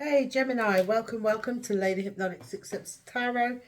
Hey Gemini, welcome to Lady Hypnotic Success Tarot.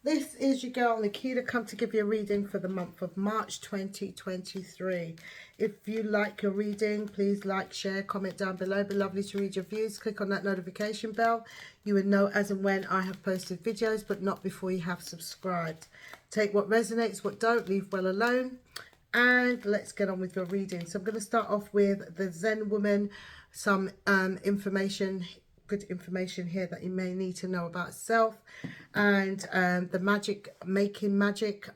This is your girl NIKI to come to give you a reading for the month of March 2023. If you like your reading, please like, share, comment down below. It'd be lovely to read your views. Click on that notification bell. You will know as and when I have posted videos, but not before you have subscribed. Take what resonates, what don't, leave well alone. And let's get on with your reading. So I'm going to start off with the Zen woman, some good information here that you may need to know about self, and the magic, making magic.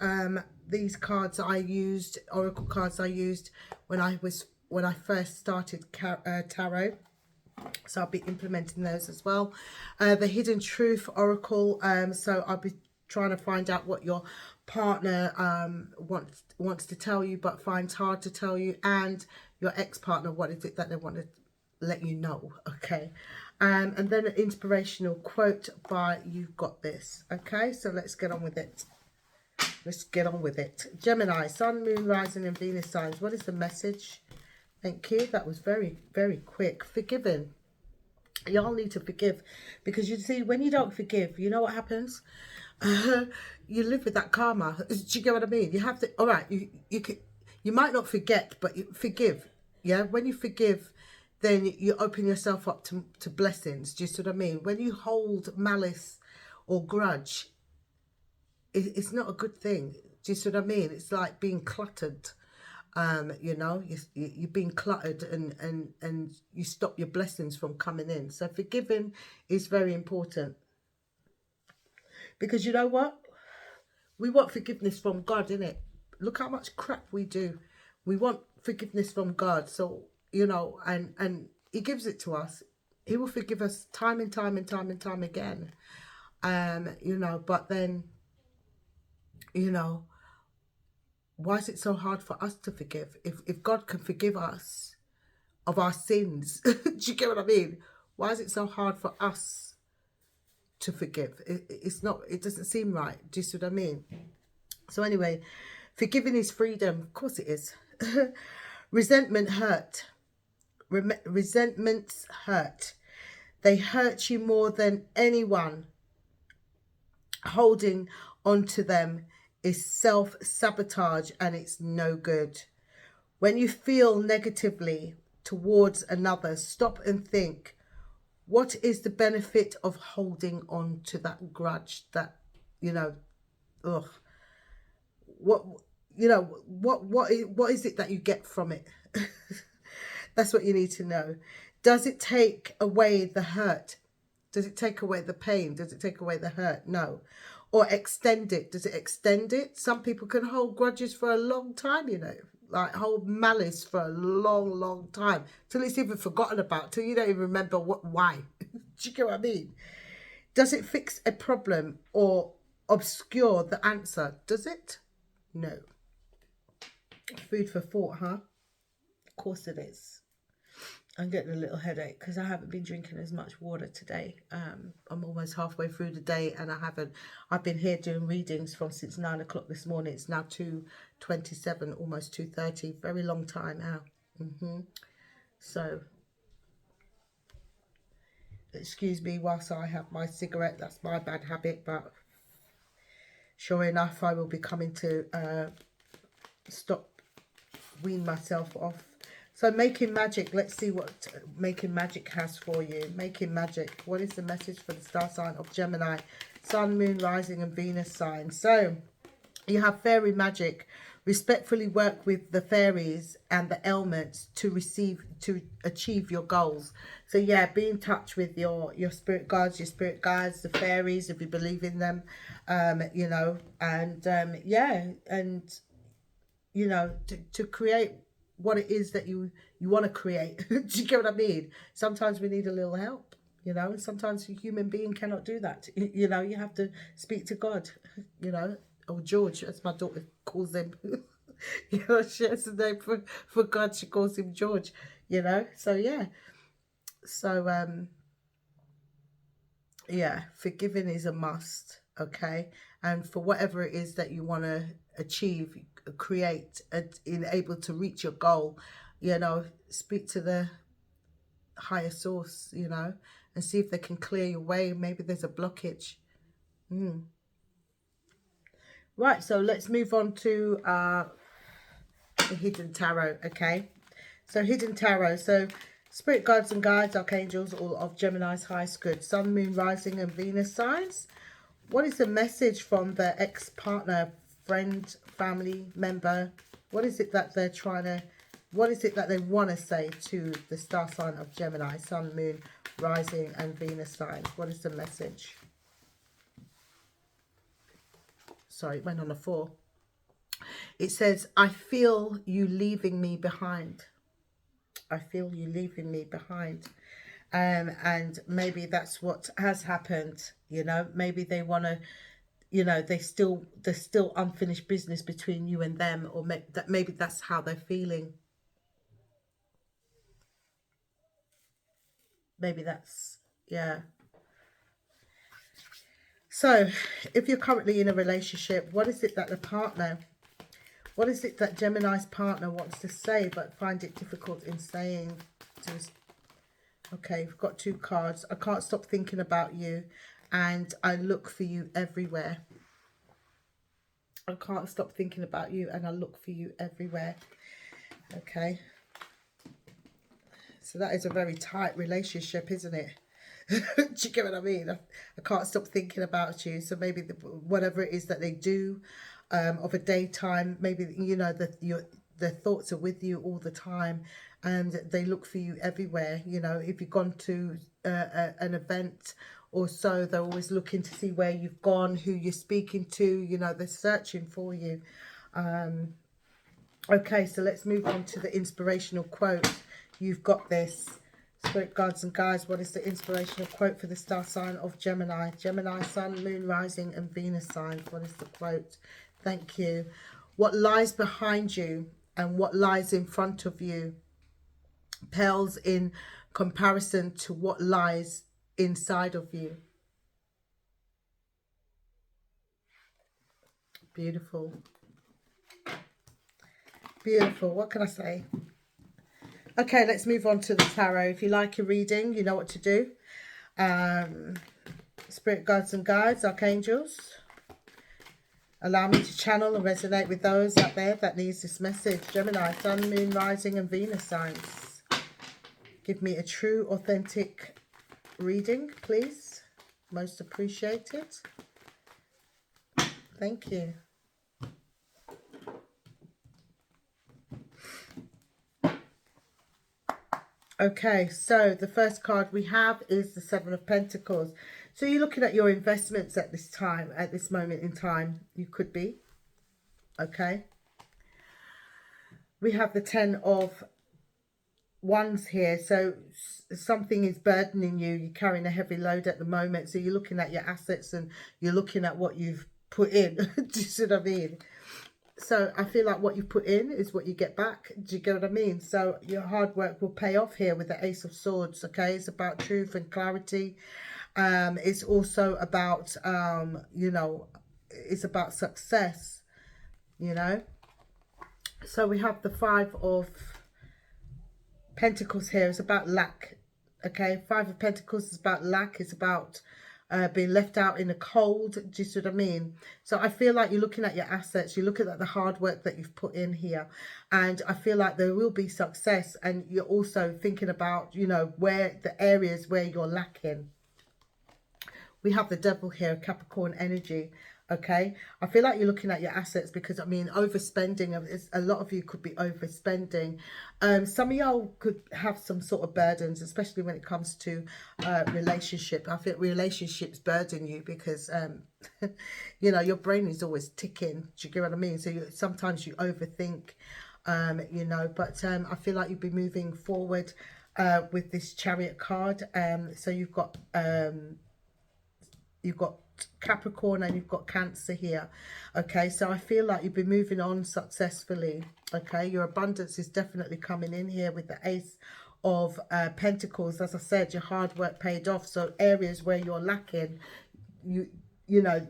These cards I used, oracle cards I used when I first started tarot. So I'll be implementing those as well. The hidden truth oracle. So I'll be trying to find out what your partner wants to tell you but finds hard to tell you, and your ex-partner, what is it that they want to let you know. Okay. And then an inspirational quote by You've Got This. Okay, so let's get on with it. Let's get on with it. Gemini, Sun, Moon, Rising and Venus signs. What is the message? Thank you. That was very, very quick. Forgiving. Y'all need to forgive, because you see, when you don't forgive, you know what happens? You live with that karma. Do you get what I mean? You have to. All right, you might not forget, but you forgive. Yeah, when you forgive, then you open yourself up to blessings. Do you see what I mean? When you hold malice or grudge, it's not a good thing. Do you see what I mean? It's like being cluttered. You know, you're being cluttered, and you stop your blessings from coming in. So forgiving is very important, because you know what? We want forgiveness from God, innit? Look how much crap we do. We want forgiveness from God. So, you know, and he gives it to us. He will forgive us time and time and time and time again. You know, but then, you know, why is it so hard for us to forgive? If God can forgive us of our sins, do you get what I mean? Why is it so hard for us to forgive? It's not, it doesn't seem right. Do you see what I mean? So anyway, forgiving is freedom. Of course it is. Resentment hurt. Resentments hurt. They hurt you more than anyone. Holding on to them is self-sabotage, and it's no good. When you feel negatively towards another, stop and think, what is the benefit of holding on to that grudge, that, you know, ugh. What, you know, what is it that you get from it? That's what you need to know. Does it take away the hurt? Does it take away the pain? Does it take away the hurt? No. Or extend it. Does it extend it? Some people can hold grudges for a long time, you know, like hold malice for a long, long time, till it's even forgotten about, till you don't even remember why. Do you get what I mean? Does it fix a problem or obscure the answer? Does it? No. Food for thought, huh? Of course it is. I'm getting a little headache because I haven't been drinking as much water today. I'm almost halfway through the day, and I've been here doing readings since 9 o'clock this morning. It's now 2:27, almost 2:30. Very long time now. So, excuse me whilst I have my cigarette. That's my bad habit, but sure enough, I will be coming to wean myself off. So making magic, let's see what making magic has for you. Making magic, what is the message for the star sign of Gemini? Sun, Moon, Rising and Venus sign. So you have fairy magic. Respectfully work with the fairies and the elements to achieve your goals. So yeah, be in touch with your spirit guides, the fairies, if you believe in them, you know, and yeah, and you know, to create what it is that you want to create. Do you get what I mean? Sometimes we need a little help, you know, and sometimes a human being cannot do that. You know, you have to speak to God, you know, or George, as my daughter calls him. You know, she has a name for God, she calls him George, you know. So yeah, so yeah, forgiving is a must. Okay, and for whatever it is that you want to achieve, create, in able to reach your goal, you know, speak to the higher source, you know, and see if they can clear your way. Maybe there's a blockage. Right, so let's move on to the Hidden Tarot, okay? So Hidden Tarot, so Spirit Guides and Guides, Archangels, all of Gemini's highest good. Sun, Moon, Rising and Venus signs. What is the message from the ex-partner, friend, family member? What is it that they're trying to, what is it that they want to say to the star sign of Gemini, Sun, Moon, Rising and Venus signs? What is the message? Sorry, it went on a 4. It says, I feel you leaving me behind. I feel you leaving me behind. And maybe that's what has happened, you know. Maybe they want to, you know, there's still unfinished business between you and them, or maybe that's how they're feeling. Maybe that's, yeah. So if you're currently in a relationship, what is it that the partner, what is it that Gemini's partner wants to say but find it difficult in saying to us? Okay, we've got 2 cards. I can't stop thinking about you and I look for you everywhere. I can't stop thinking about you and I look for you everywhere. Okay. So that is a very tight relationship, isn't it? Do you get what I mean? I can't stop thinking about you. So maybe whatever it is that they do of a daytime, maybe, you know, their thoughts are with you all the time and they look for you everywhere. You know, if you've gone to an event or so, they're always looking to see where you've gone, who you're speaking to, you know, they're searching for you. Okay, so let's move on to the inspirational quote. You've got this. Spirit Guides and Guides, what is the inspirational quote for the star sign of Gemini? Gemini, Sun, Moon, Rising and Venus signs. What is the quote? Thank you. What lies behind you and what lies in front of you pales in comparison to what lies inside of you. Beautiful. Beautiful. What can I say? Okay, let's move on to the tarot. If you like a reading, you know what to do. Spirit Guides and Guides, Archangels, allow me to channel and resonate with those out there that needs this message. Gemini, Sun, Moon, Rising and Venus signs. Give me a true, authentic reading, please. Most appreciated. Thank you. Okay, so the first card we have is the 7 of Pentacles. So you're looking at your investments at this time, at this moment in time. You could be. Okay. We have the 10 of Wands here. So something is burdening you. You're carrying a heavy load at the moment. So you're looking at your assets and you're looking at what you've put in. Do you see what I mean? So I feel like what you put in is what you get back. Do you get what I mean? So your hard work will pay off here with the Ace of Swords. Okay, it's about truth and clarity. It's also about, you know, it's about success, you know. So we have the 5 of Pentacles here. It's about lack. Okay, 5 of Pentacles is about lack. It's about being left out in the cold. Do you see what I mean? So I feel like you're looking at your assets, you're looking at the hard work that you've put in here, and I feel like there will be success, and you're also thinking about, you know, where the areas where you're lacking. We have the Devil here, Capricorn energy. Okay, I feel like you're looking at your assets because, I mean, overspending, a lot of you could be overspending. Some of y'all could have some sort of burdens, especially when it comes to relationship. I think relationships burden you because, you know, your brain is always ticking. Do you get what I mean? So sometimes you overthink, you know, but I feel like you'll be moving forward with this Chariot card. So you've got Capricorn and you've got Cancer here. Okay, so I feel like you'll be moving on successfully. Okay, your abundance is definitely coming in here with the Ace of Pentacles. As I said, your hard work paid off. So areas where you're lacking, you know,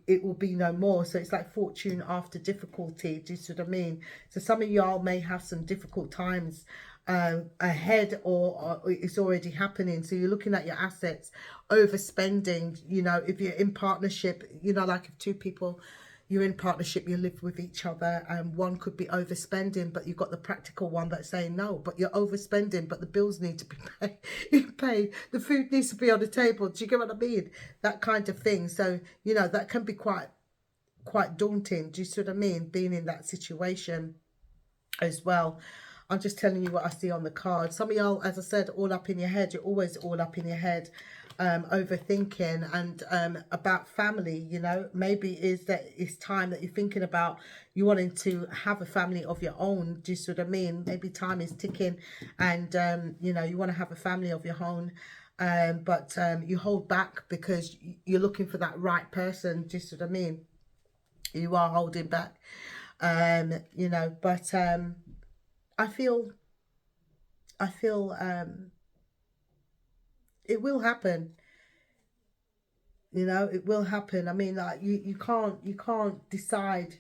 it will be no more. So it's like fortune after difficulty. Do you see what I mean? So some of y'all may have some difficult times ahead, or it's already happening. So you're looking at your assets, overspending. You know, if you're in partnership, you know, like if two people, you're in partnership, you live with each other, and one could be overspending, but you've got the practical one that's saying no, but you're overspending, but the bills need to be paid, the food needs to be on the table. Do you get what I mean? That kind of thing. So, you know, that can be quite daunting. Do you see what I mean? Being in that situation as well. I'm just telling you what I see on the card. Some of y'all, as I said, all up in your head. You're always all up in your head, overthinking, and about family. You know, maybe is that it's time that you're thinking about you wanting to have a family of your own. Do you see what I mean? Maybe time is ticking, and you know, you want to have a family of your own. But you hold back because you're looking for that right person. Do you see what I mean? You are holding back, you know, but I feel it will happen. You know, it will happen. I mean, like you can't decide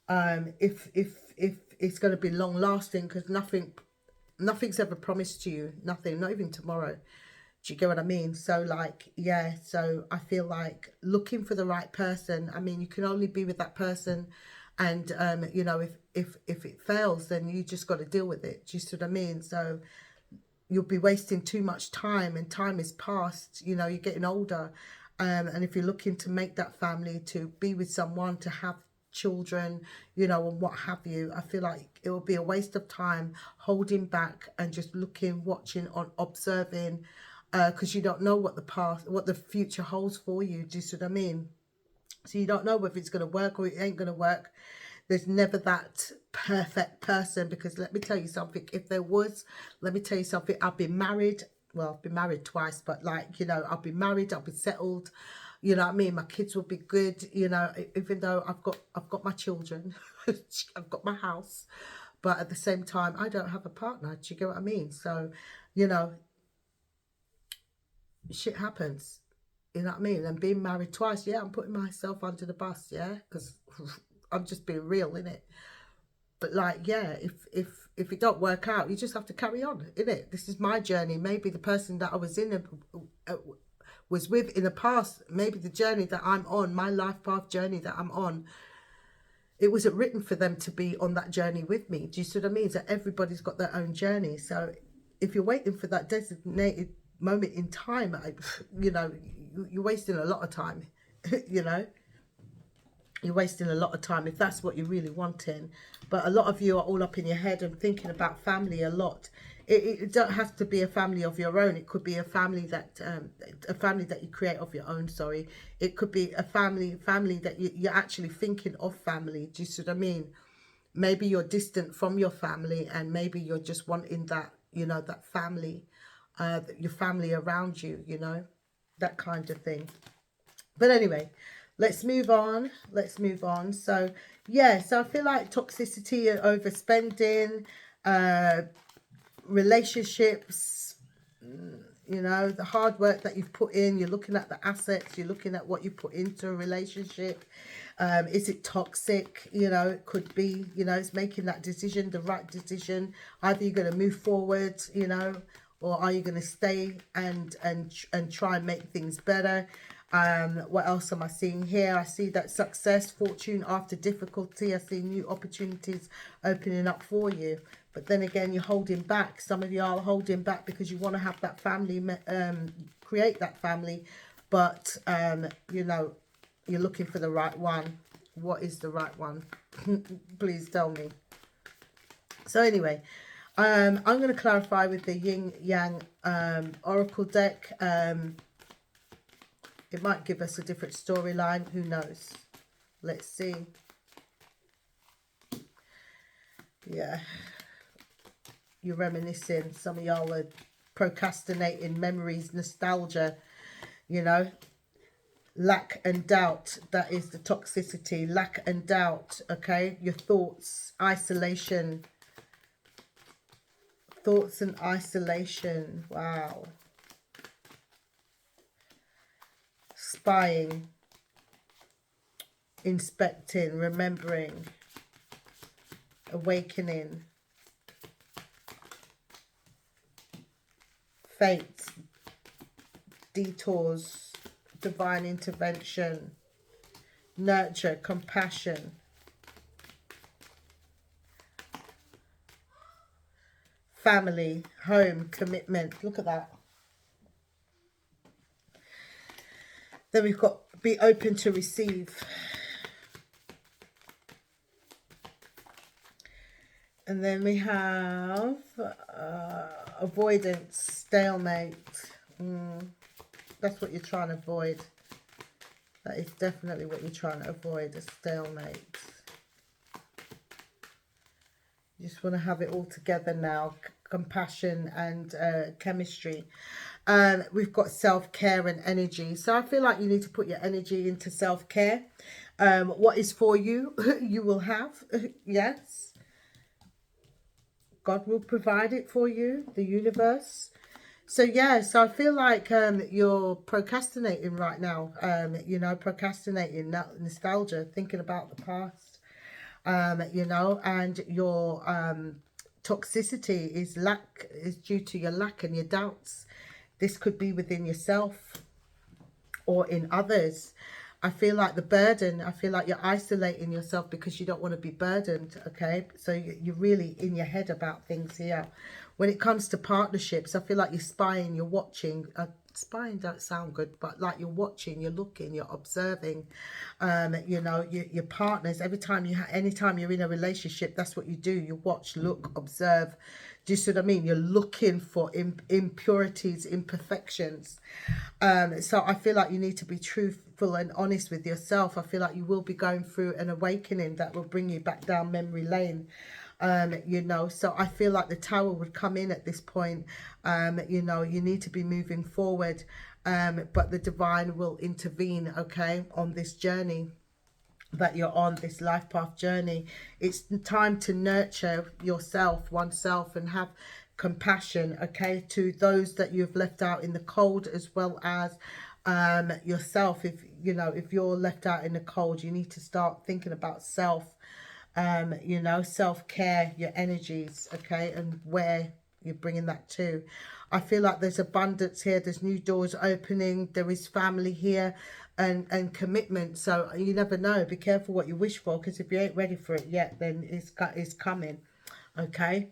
if it's going to be long lasting, because nothing's ever promised to you. Nothing, not even tomorrow. Do you get what I mean? So like, yeah, so I feel like looking for the right person. I mean, you can only be with that person, and you know, if it fails, then you just got to deal with it. Do you see what I mean? So you'll be wasting too much time, and time is past. You know, you're getting older, and if you're looking to make that family, to be with someone, to have children, you know, and what have you, I feel like it will be a waste of time holding back and just looking, watching, on observing, because you don't know what the future holds for you. Do you see what I mean? So you don't know whether it's going to work or it ain't going to work. There's never that perfect person, because let me tell you something. If there was, let me tell you something. I've been married. Well, I've been married twice, but like, you know, I'll be married. I'll be settled. You know what I mean? My kids will be good. You know, even though I've got my children, I've got my house, but at the same time, I don't have a partner. Do you get what I mean? So, you know, shit happens. You know what I mean? And being married twice, yeah, I'm putting myself under the bus, yeah, because I'm just being real, innit? But like, yeah, if it don't work out, you just have to carry on, innit? This is my journey. Maybe the person that I was was with in the past, maybe the journey that I'm on, my life path journey that I'm on, it wasn't written for them to be on that journey with me. Do you see what I mean? So everybody's got their own journey. So if you're waiting for that designated moment in time, you know, you're wasting a lot of time. You know, you're wasting a lot of time if that's what you're really wanting. But a lot of you are all up in your head and thinking about family a lot. It don't have to be a family of your own. It could be a family that you create of your own. Sorry, it could be a family that you're actually thinking of family. Do you see what I mean? Maybe you're distant from your family, and maybe you're just wanting that, you know, that family, your family around you. You know, that kind of thing. But anyway, let's move on. Let's move on. So yeah, so I feel like toxicity and overspending, relationships, you know, the hard work that you've put in, you're looking at the assets, you're looking at what you put into a relationship. Is it toxic? You know, it could be, you know, it's making that decision, the right decision. Either you're going to move forward, you know, or are you going to stay and try and make things better? What else am I seeing here? I see that success, fortune after difficulty. I see new opportunities opening up for you. But then again, you're holding back. Some of you are holding back because you want to have that family, create that family. But, you know, you're looking for the right one. What is the right one? Please tell me. So anyway, I'm going to clarify with the Yin Yang Oracle deck. It might give us a different storyline. Who knows? Let's see. Yeah. You're reminiscing. Some of y'all are procrastinating, memories, nostalgia, you know. Lack and doubt. That is the toxicity. Lack and doubt, okay? Your thoughts, isolation. Thoughts and isolation. Wow. Spying. Inspecting, remembering. Awakening. fate, detours, divine intervention, nurture, compassion, family, home, commitment. Look at that. Then we've got be open to receive. And then we have avoidance, stalemate. That's what you're trying to avoid. That is definitely what you're trying to avoid, a stalemate. You just want to have it all together now. Compassion and chemistry. We've got self-care and energy. So I feel like you need to put your energy into self-care. What is for you, you will have. Yes. God will provide it for you, the universe. So yeah, so I feel like you're procrastinating right now. You know, procrastinating, nostalgia, thinking about the past. You know, and your toxicity is due to your lack and your doubts. This could be within yourself or in others. I feel like the burden, I feel like you're isolating yourself because you don't want to be burdened, okay? So you're really in your head about things here. When it comes to partnerships, I feel like you're spying, you're watching. Spying don't sound good, but like you're watching, you're looking, you're observing. You know, your partners, anytime you're in a relationship, that's what you do. You watch, look, observe. Do you see what I mean? You're looking for impurities, imperfections. So I feel like you need to be truthful and honest with yourself. I feel like you will be going through an awakening that will bring you back down memory lane. You know, so I feel like the Tower would come in at this point. You know, you need to be moving forward, but the divine will intervene, okay, on this journey that you're on, this life path journey. It's time to nurture yourself, oneself, and have compassion, okay, to those that you've left out in the cold, as well as yourself. If you know, if you're left out in the cold, you need to start thinking about self. You know, self-care, your energies, okay, and where you're bringing that to. I feel like there's abundance here. There's new doors opening. There is family here and commitment. So you never know. Be careful what you wish for, because if you ain't ready for it yet, then it's coming, okay?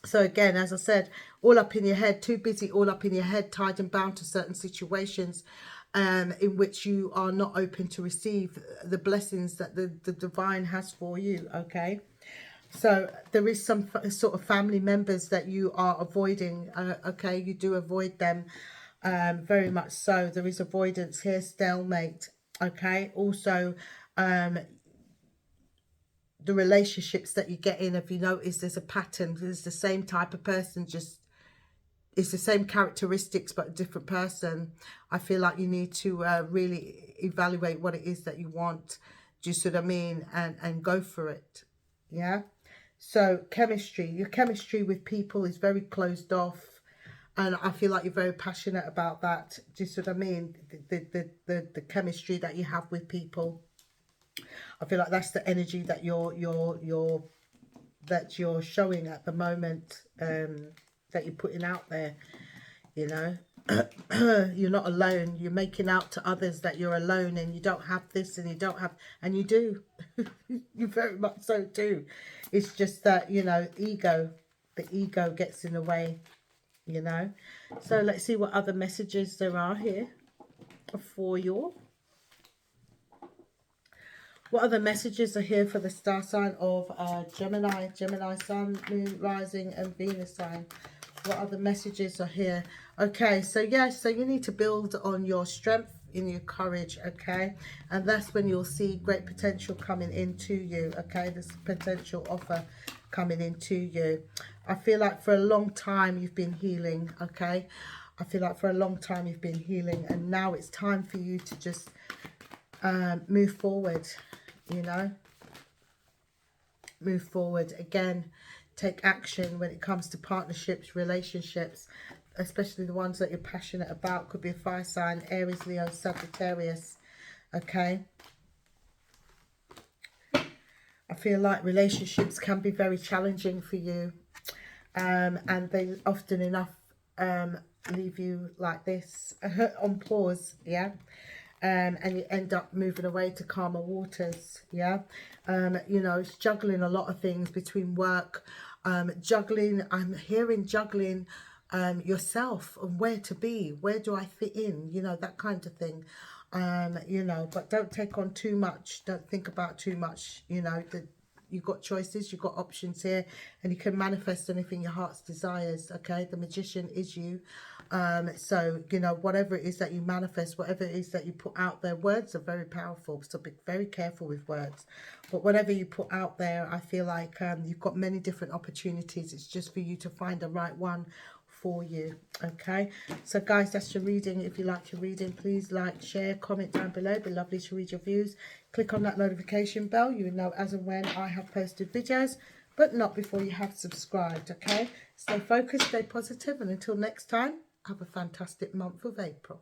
So again, as I said, all up in your head, too busy, all up in your head, tied and bound to certain situations in which you are not open to receive the blessings that the divine has for you, okay? So there is some sort of family members that you are avoiding, okay? You do avoid them very much so. There is avoidance here, stalemate, okay? Also, the relationships that you get in, if you notice, there's a pattern. There's the same type of person, just it's the same characteristics but a different person. I feel like you need to really evaluate what it is that you want. Do you see what I mean? And go for it. Yeah. So chemistry, your chemistry with people is very closed off, and I feel like you're very passionate about that. Do you see what I mean? The chemistry that you have with people. I feel like that's the energy that you're showing at the moment, that you're putting out there, you know. You're not alone. You're making out to others that you're alone and you don't have this and you don't have, and you do. You very much so do. It's just that, you know, the ego gets in the way, you know. So let's see what other messages there are here for you. What other messages are here for the star sign of Gemini? Gemini sun, moon, rising and Venus sign. What other messages are here? Okay, so yes, so you need to build on your strength, in your courage, okay? And that's when you'll see great potential coming into you, okay? This potential offer coming into you. I feel like for a long time you've been healing, okay? I feel like for a long time you've been healing, and now it's time for you to just move forward, you know? Move forward. Again, take action when it comes to partnerships, relationships, especially the ones that you're passionate about. Could be a fire sign, Aries, Leo, Sagittarius, okay? I feel like relationships can be very challenging for you, and they often enough leave you like this on pause, yeah. And you end up moving away to calmer waters, yeah. You know, it's juggling a lot of things between work, juggling, I'm hearing juggling yourself and where to be, where do I fit in, you know, that kind of thing. You know, but don't take on too much, don't think about too much, you know, you've got choices, you've got options here, and you can manifest anything your heart's desires, okay? The magician is you. So, you know, whatever it is that you manifest, whatever it is that you put out there, words are very powerful, so be very careful with words. But whatever you put out there, I feel like you've got many different opportunities. It's just for you to find the right one for you, okay? So guys, that's your reading. If you like your reading, please like, share, comment down below. It'd be lovely to read your views. Click on that notification bell. You will know as and when I have posted videos, but not before you have subscribed, okay? Stay focused, stay positive, and until next time, have a fantastic month of April.